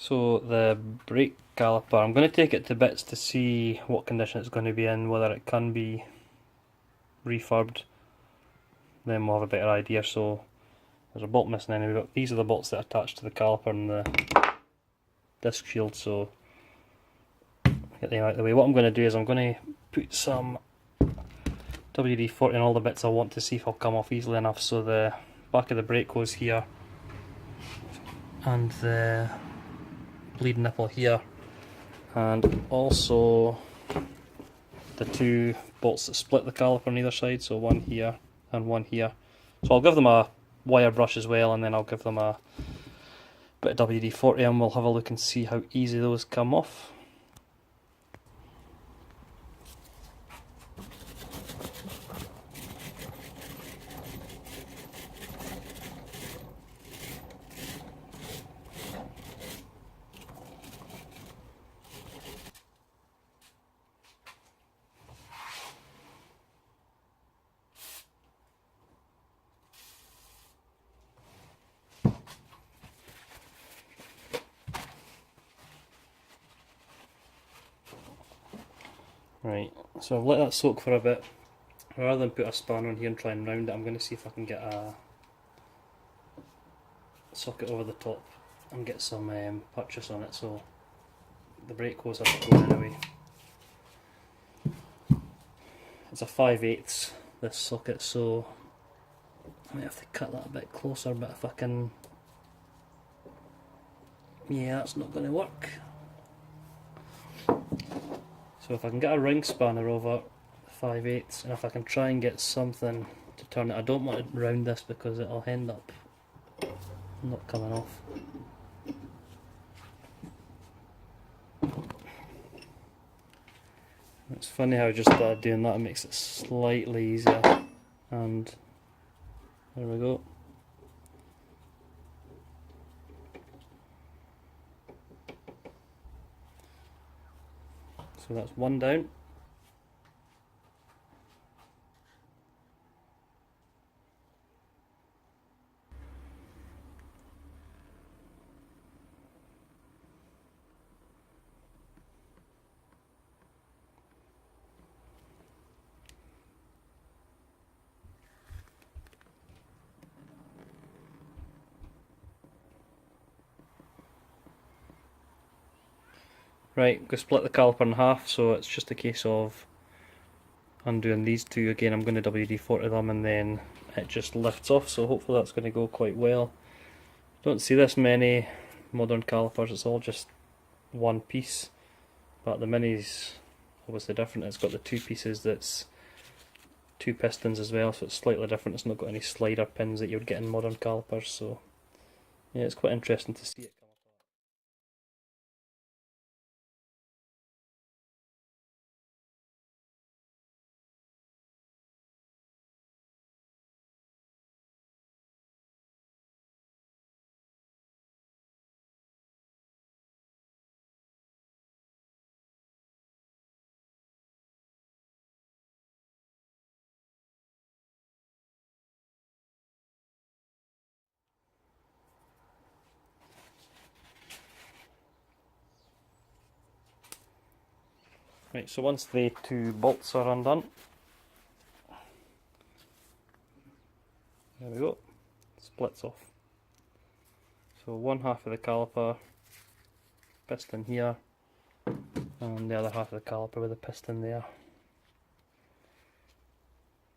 So the brake caliper, I'm going to take it to bits to see what condition it's going to be in, whether it can be refurbed. Then we'll have a better idea. So there's a bolt missing anyway, but these are the bolts that attach to the caliper and the disc shield, so get them out of the way. What I'm going to do is I'm going to put some WD-40 on all the bits I want to see if they'll come off easily enough. So the back of the brake hose here, and the bleed nipple here, and also the two bolts that split the caliper on either side, so one here and one here. So I'll give them a wire brush as well, and then I'll give them a bit of WD-40 and we'll have a look and see how easy those come off. Right, so I've let that soak for a bit. Rather than put a spanner on here and try and round it, I'm going to see if I can get a socket over the top and get some purchase on it, so the brake hose has to go in anyway. It's a 5/8 this socket, so I might have to cut that a bit closer, but if I can... yeah, that's not going to work. So if I can get a ring spanner over 5/8, and if I can try and get something to turn it, I don't want to round this because it'll end up not coming off. It's funny how just doing that makes it slightly easier, and there we go. So that's one down. Right, go split the caliper in half, so it's just a case of undoing these two again. I'm going to WD-40 them and then it just lifts off, so hopefully that's going to go quite well. Don't see this many modern calipers, it's all just one piece, but the Mini's obviously different. It's got the two pieces, that's two pistons as well, so it's slightly different. It's not got any slider pins that you would get in modern calipers, so yeah, it's quite interesting to see it come apart. Right, so once the two bolts are undone, there we go, splits off. So one half of the caliper, piston here, and the other half of the caliper with the piston there.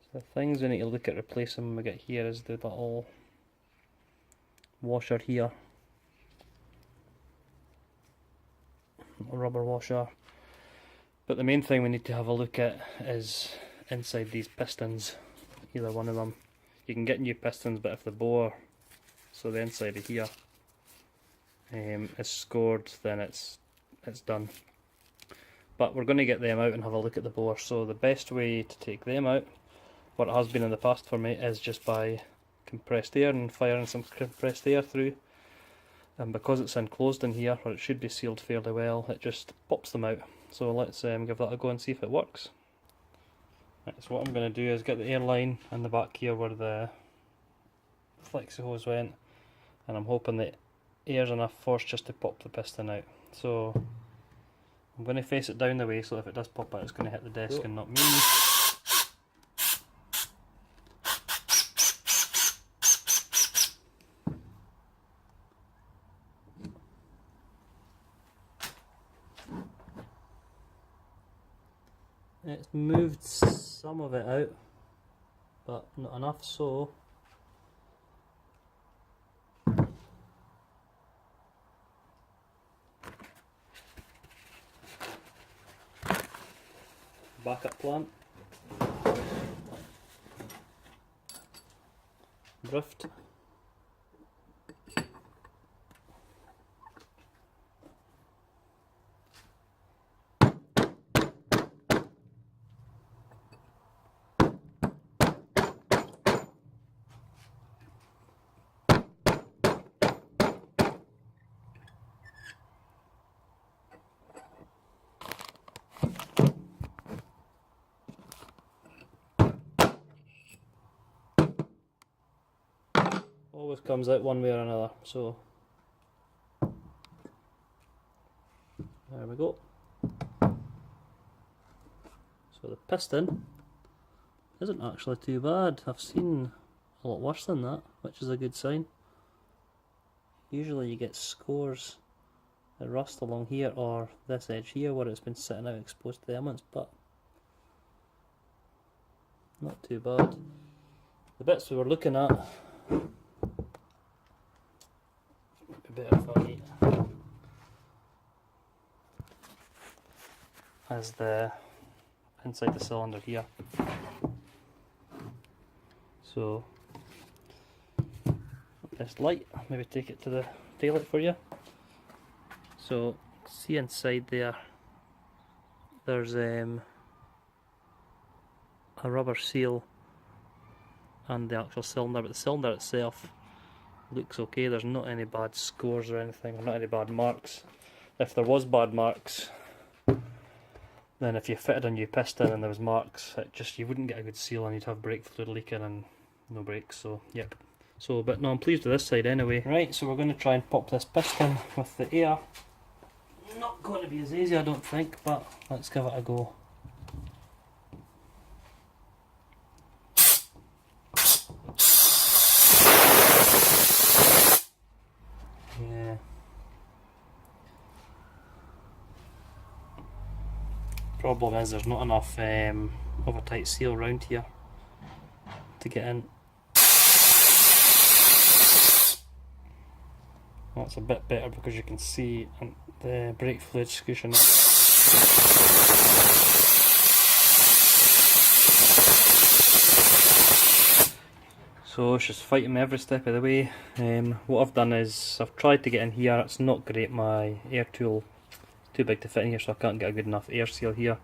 So the things we need to look at replacing when we get here is the little washer here, a rubber washer. But the main thing we need to have a look at is inside these pistons, either one of them. You can get new pistons, but if the bore, so the inside of here, is scored, then it's done. But we're going to get them out and have a look at the bore. So the best way to take them out, what it has been in the past for me, is just by compressed air and firing some compressed air through. And because it's enclosed in here, or it should be sealed fairly well, it just pops them out. So let's give that a go and see if it works. Right, so what I'm going to do is get the air line in the back here where the flexi hose went, and I'm hoping that air's enough force just to pop the piston out. So I'm going to face it down the way, so if it does pop out it's going to hit the desk and not me. It's moved some of it out, but not enough, so backup plant, drift, always comes out one way or another, so there we go. So the piston isn't actually too bad. I've seen a lot worse than that, which is a good sign. Usually you get scores of rust along here or this edge here where it's been sitting out exposed to the elements, but not too bad. The bits we were looking at, better if I as the inside the cylinder here. So this light, maybe take it to the taillight for you. So see inside there, there's a rubber seal and the actual cylinder, but the cylinder itself looks okay. There's not any bad scores or anything, or not any bad marks. If there was bad marks, then if you fitted a new piston and there was marks, you wouldn't get a good seal and you'd have brake fluid leaking and no brakes. So yep. So but no, I'm pleased with this side anyway. Right, so we're going to try and pop this piston with the air. Not going to be as easy I don't think, but let's give it a go. Yeah. Problem is there's not enough of a tight seal around here to get in. That's a bit better because you can see the brake fluid squishing it. So it's just fighting me every step of the way. What I've done is I've tried to get in here. It's not great, my air tool is too big to fit in here, so I can't get a good enough air seal here.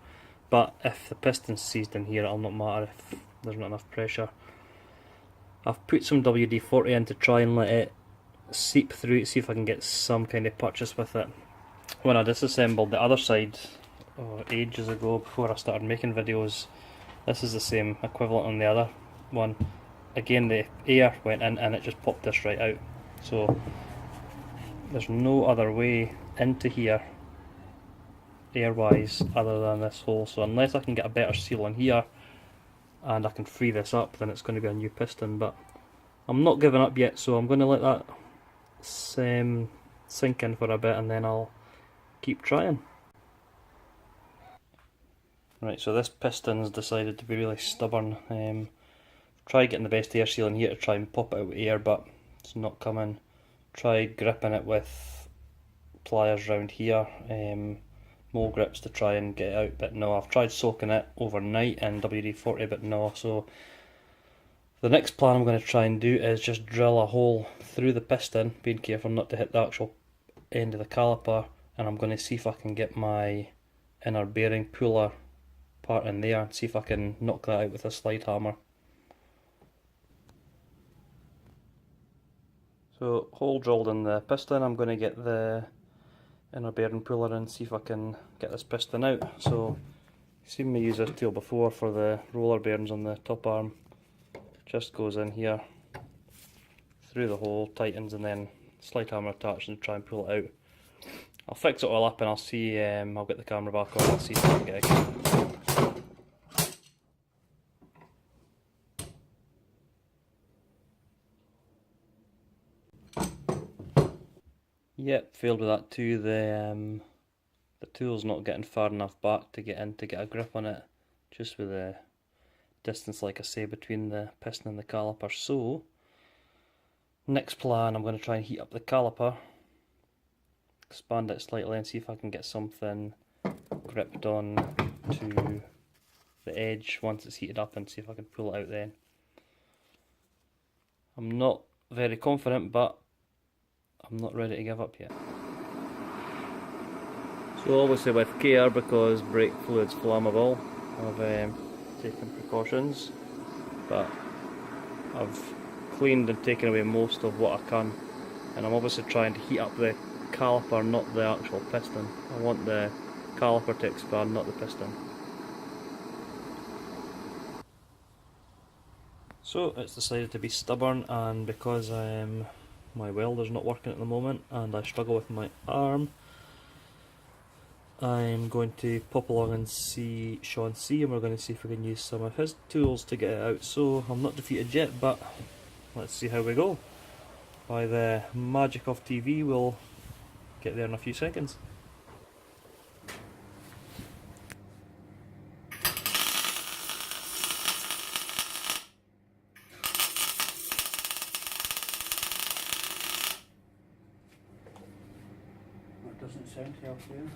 But if the piston's seized in here, it'll not matter if there's not enough pressure. I've put some WD-40 in to try and let it seep through it, see if I can get some kind of purchase with it. When I disassembled the other side ages ago, before I started making videos, this is the same equivalent on the other one. Again, the air went in and it just popped this right out. So there's no other way into here air wise other than this hole. So unless I can get a better seal in here and I can free this up, then it's going to be a new piston. But I'm not giving up yet, so I'm going to let that sink in for a bit and then I'll keep trying. Right, so this piston's decided to be really stubborn. Tried getting the best air seal in here to try and pop it out with air, but it's not coming. Tried gripping it with pliers round here, mole grips to try and get it out, but no. I've tried soaking it overnight in WD-40, but no. So the next plan I'm going to try and do is just drill a hole through the piston, being careful not to hit the actual end of the caliper, and I'm going to see if I can get my inner bearing puller part in there and see if I can knock that out with a slide hammer. So hole drilled in the piston, I'm going to get the inner bearing puller in, see if I can get this piston out. So you've seen me use this tool before for the roller bearings on the top arm. Just goes in here, through the hole, tightens and then slide hammer attached and try and pull it out. I'll fix it all up and I'll see, I'll get the camera back on and I'll see if I can get it again. Yep, failed with that too. The tool's not getting far enough back to get in to get a grip on it, just with the distance, like I say, between the piston and the caliper. So, next plan, I'm going to try and heat up the caliper, expand it slightly and see if I can get something gripped on to the edge once it's heated up and see if I can pull it out then. I'm not very confident, but I'm not ready to give up yet. So obviously with care, because brake fluid's flammable, I've taken precautions, but I've cleaned and taken away most of what I can, and I'm obviously trying to heat up the caliper, not the actual piston. I want the caliper to expand, not the piston. So it's decided to be stubborn, and because my welder's not working at the moment and I struggle with my arm, I'm going to pop along and see Sean C, and we're going to see if we can use some of his tools to get it out. So I'm not defeated yet, but let's see how we go. By the magic of TV, we'll get there in a few seconds. That doesn't sound healthy.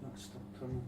That's still turning.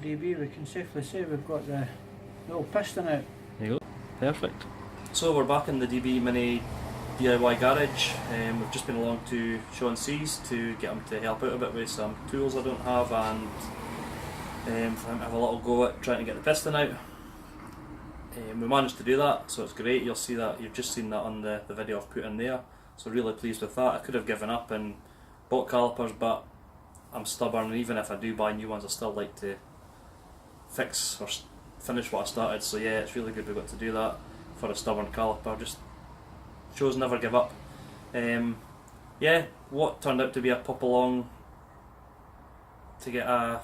DB, we can safely say we've got the little piston out. There you go, perfect. So we're back in the DB Mini DIY garage. We've just been along to Sean C's to get him to help out a bit with some tools I don't have, and for him to have a little go at trying to get the piston out. We managed to do that, so it's great. You'll see that, you've just seen that on the video I've put in there, so really pleased with that. I could have given up and bought calipers, but I'm stubborn, and even if I do buy new ones, I still like to fix or finish what I started. So yeah, it's really good we got to do that for a stubborn caliper. Just shows never give up. Yeah, what turned out to be a pop along to get a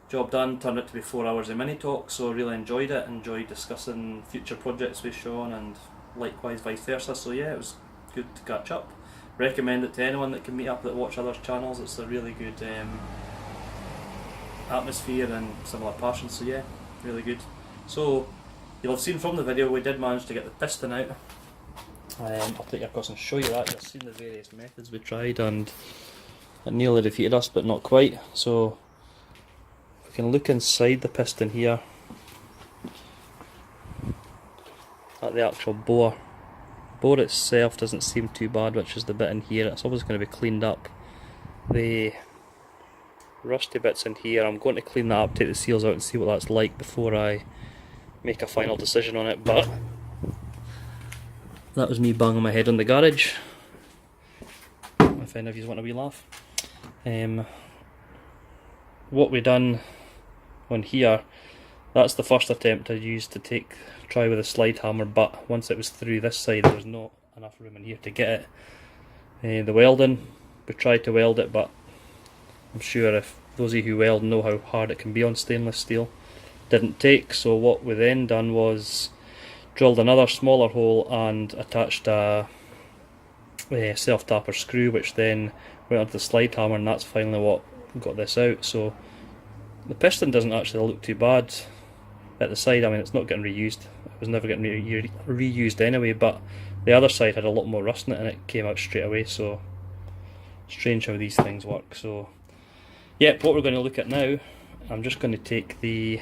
job done turned out to be 4 hours of mini talk, so really enjoyed it, enjoyed discussing future projects with Sean and likewise vice versa. So yeah, it was good to catch up. Recommend it to anyone that can meet up, that watch other channels. It's a really good atmosphere and similar passion, so yeah, really good. So you'll have seen from the video we did manage to get the piston out. I'll take you across and show you that. You've seen the various methods we tried, and it nearly defeated us, but not quite. So we can look inside the piston here at the actual bore. Bore itself doesn't seem too bad, which is the bit in here. It's always going to be cleaned up. The rusty bits in here, I'm going to clean that up, take the seals out and see what that's like before I make a final decision on it. But that was me banging my head on the garage, if any of you want a wee laugh. what we done on here, that's the first attempt I used to try with a slide hammer, but once it was through this side there was not enough room in here to get it. The welding, we tried to weld it, but I'm sure if those of you who weld know how hard it can be on stainless steel. Didn't take, so what we then done was drilled another smaller hole and attached a self-tapper screw, which then went onto the slide hammer, and that's finally what got this out. So the piston doesn't actually look too bad at the side. I mean, it's not getting reused, it was never getting reused anyway, but the other side had a lot more rust in it and it came out straight away, so strange how these things work. So yep, what we're going to look at now, I'm just going to take the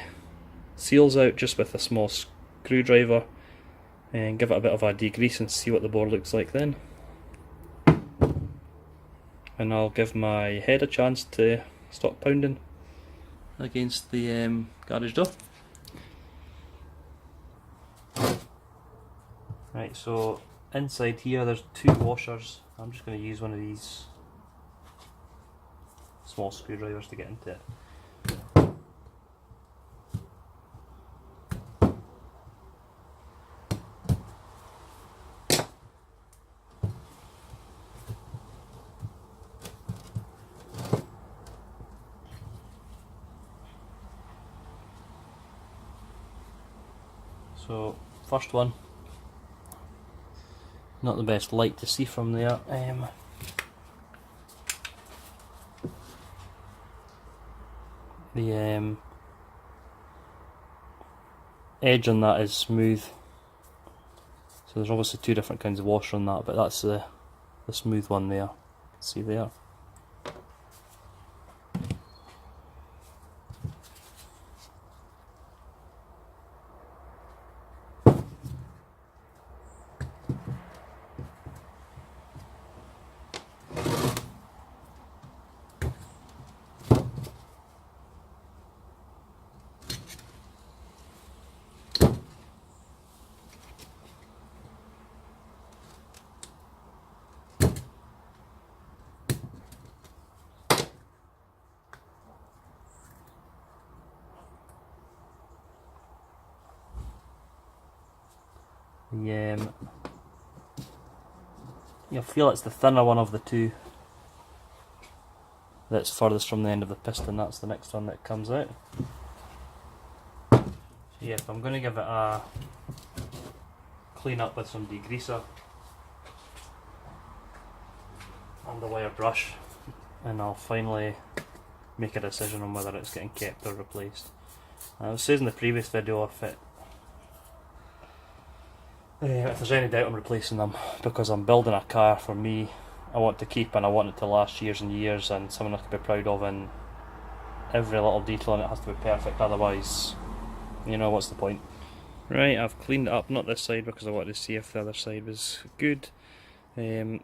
seals out just with a small screwdriver and give it a bit of a degrease and see what the bore looks like then. And I'll give my head a chance to stop pounding against the garage door. Right, so inside here there's two washers. I'm just going to use one of these small screwdrivers to get into it. So first one, not the best light to see from there. The edge on that is smooth, so there's obviously two different kinds of washer on that, but that's the smooth one there. See there. You'll feel it's the thinner one of the two that's furthest from the end of the piston. That's the next one that comes out. So yeah, I'm going to give it a clean up with some degreaser and a wire brush, and I'll finally make a decision on whether it's getting kept or replaced. I was saying in the previous video, if there's any doubt I'm replacing them, because I'm building a car for me I want to keep, and I want it to last years and years, and something I can be proud of, and every little detail in it has to be perfect, otherwise, you know, what's the point? Right, I've cleaned it up, not this side because I wanted to see if the other side was good. The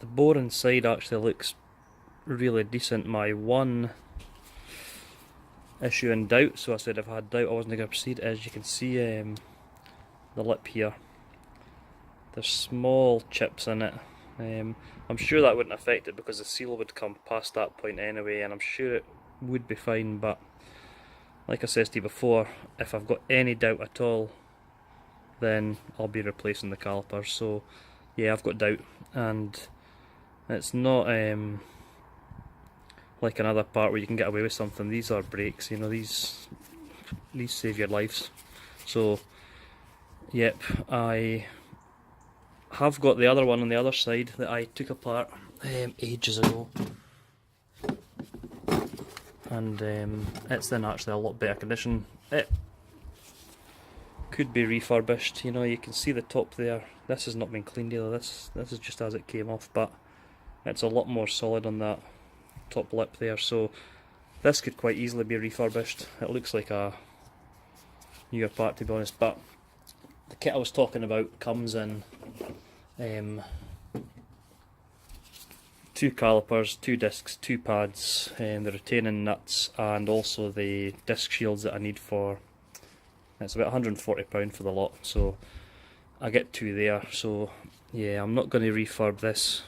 bore inside actually looks really decent. My one issue in doubt, so I said if I had doubt I wasn't going to proceed, as you can see the lip here. There's small chips in it. I'm sure that wouldn't affect it because the seal would come past that point anyway, and I'm sure it would be fine, but like I said to you before, if I've got any doubt at all, then I'll be replacing the calipers. So yeah, I've got doubt, and it's not like another part where you can get away with something. These are brakes, you know, these save your lives. So yep, I have got the other one on the other side that I took apart ages ago, and it's in actually a lot better condition. It could be refurbished, you know, you can see the top there. This has not been cleaned either, this is just as it came off, but it's a lot more solid on that top lip there, so this could quite easily be refurbished. It looks like a newer part, to be honest, but the kit I was talking about comes in 2 calipers, 2 discs, 2 pads, the retaining nuts, and also the disc shields that I need for, it's about £140 for the lot, so I get 2 there. So yeah, I'm not going to refurb this,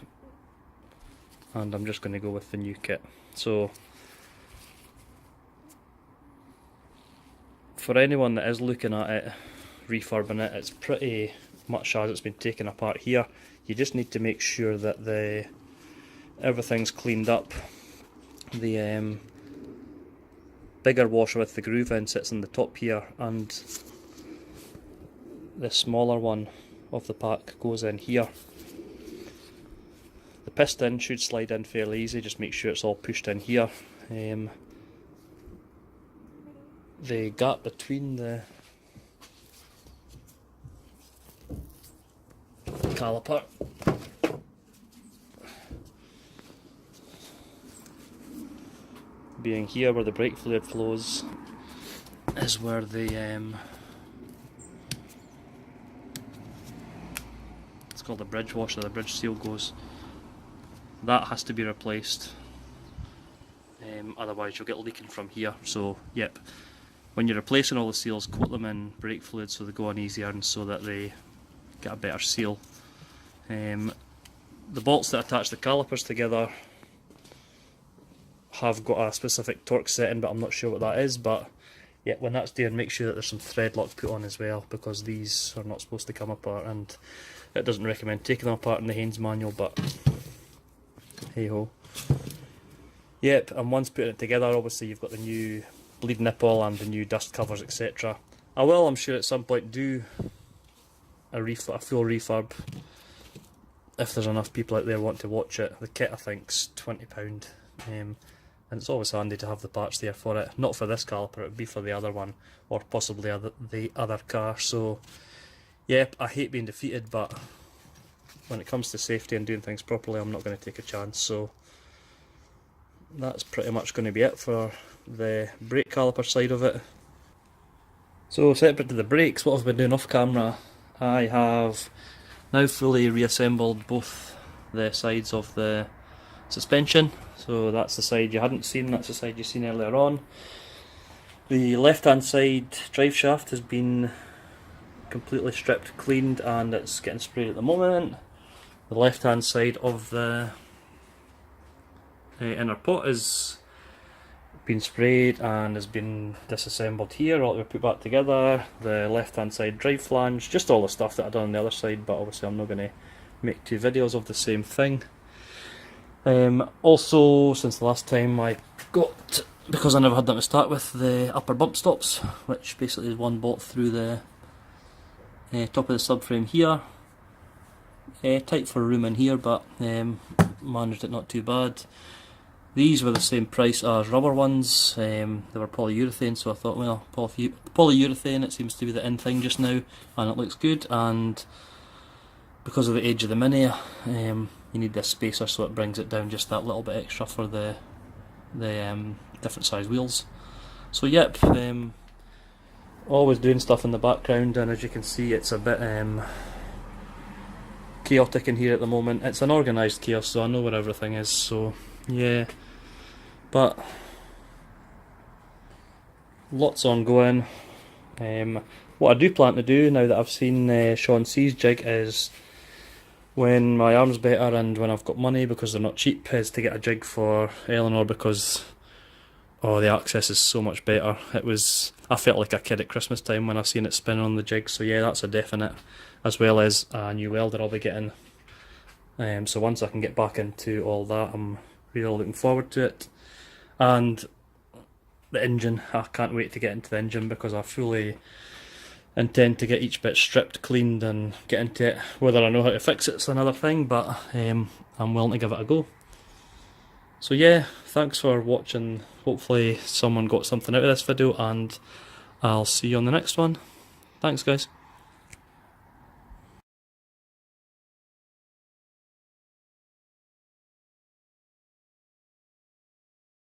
and I'm just going to go with the new kit. So for anyone that is looking at it, refurbing it, it's pretty much as it's been taken apart here. You just need to make sure that everything's cleaned up. The bigger washer with the groove in sits on the top here, and the smaller one of the pack goes in here. The piston should slide in fairly easy, just make sure it's all pushed in here. The gap between the caliper being here where the brake fluid flows is where the it's called the bridge washer, the bridge seal goes. That has to be replaced, otherwise you'll get leaking from here. So yep, when you're replacing all the seals, coat them in brake fluid so they go on easier and so that they get a better seal. The bolts that attach the calipers together have got a specific torque setting, but I'm not sure what that is. But yeah, when that's done, make sure that there's some thread lock put on as well, because these are not supposed to come apart, and it doesn't recommend taking them apart in the Haynes manual, but hey ho. Yep, and once putting it together, obviously you've got the new bleed nipple and the new dust covers, etc. I will, I'm sure, at some point do a full refurb if there's enough people out there want to watch it. The kit I think's £20, and it's always handy to have the parts there for it. Not for this caliper, it would be for the other one, or possibly the other car. So yep, I hate being defeated, but when it comes to safety and doing things properly, I'm not going to take a chance. So that's pretty much going to be it for the brake caliper side of it. So separate to the brakes, what I've been doing off camera, I have now fully reassembled both the sides of the suspension. So that's the side you hadn't seen, that's the side you've seen earlier on. The left hand side drive shaft has been completely stripped, cleaned, and it's getting sprayed at the moment. The left hand side of the inner pot has been sprayed and has been disassembled here, all to be put back together. The left hand side drive flange, just all the stuff that I've done on the other side, but obviously I'm not going to make two videos of the same thing. Also, since the last time I got, because I never had them to start with, the upper bump stops, which basically is one bolt through the top of the subframe here. Tight for room in here, but managed it not too bad. These were the same price as rubber ones. They were polyurethane, so I thought, well, polyurethane, it seems to be the in thing just now, and it looks good. And because of the age of the Mini, you need this spacer, so it brings it down just that little bit extra for the different size wheels. So yep, always doing stuff in the background, and as you can see, it's a bit chaotic in here at the moment. It's an organised chaos, so I know where everything is, so yeah. But lots ongoing. What I do plan to do, now that I've seen Sean C's jig, is when my arm's better and when I've got money, because they're not cheap, is to get a jig for Eleanor, because the access is so much better. I felt like a kid at Christmas time when I seen it spinning on the jig, so yeah, that's a definite, as well as a new welder I'll be getting. So once I can get back into all that, I'm really looking forward to it. And the engine, I can't wait to get into the engine, because I fully intend to get each bit stripped, cleaned, and get into it. Whether I know how to fix it's another thing, but I'm willing to give it a go. So yeah, thanks for watching. Hopefully someone got something out of this video, and I'll see you on the next one. Thanks guys.